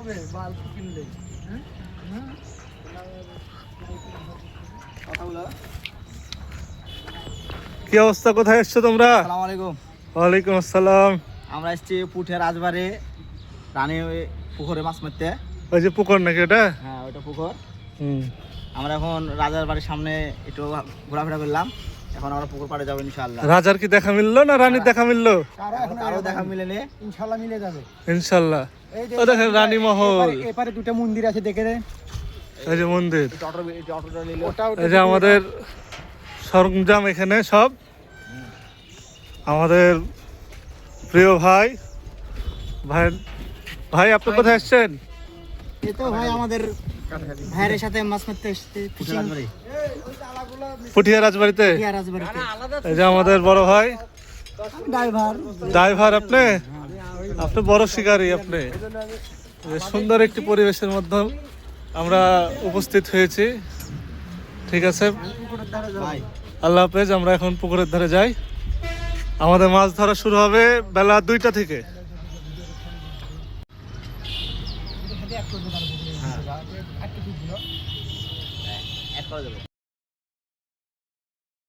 হবে বাল্ব কিনলে। কি অবস্থা, কোথায় এসছো তোমরা? আসসালামু আলাইকুম। ওয়ালাইকুম আসসালাম। আমরা এসেছি পুঠে রাজবাড়ি রানী পুকুরে মাছ মারতে। ওই যে পুকুর নাকি ওটা? হ্যাঁ, ওটা পুকুর। হুম। আমরা এখন রাজার বাড়ির সামনে একটু ঘোরাফেরা করলাম। এখন আমরা পুকুর পাড়ে যাবো ইনশাআল্লাহ। রাজার কি দেখা মিললো না রানীর দেখা মিললো? কারো দেখা মিলেনি, ইনশাআল্লাহ মিলে যাবে। ইনশাল্লাহ। ও দেখেন রানী মহল, এপারে দুটো মন্দির আছে, দেখে দেন। এই যে মন্দির, অটোটা নিল। এই যে আমাদের সরঞ্জাম এখানে সব। আমাদের প্রিয় ভাই ভাই ভাই আপনি কোথায় এসছেন? এই তো ভাই আমাদের ভাইয়ের সাথে মাছ মারতে এসেছে পুঠিয়া রাজবাড়িতে। রাজবাড়িতে। এই যে আমাদের বড় ভাই ড্রাইভার। আপনি আপনি বড় শিকারী। আপনি যে সুন্দর একটি পরিবেশের মধ্যে আমরা উপস্থিত হয়েছি। ঠিক আছে, আল্লাহ হাফেজ। আমরা এখন পুকুরের ধারে যাই। আমাদের মাছ ধরা শুরু হবে বেলা 2টা থেকে। এক করে দেবো।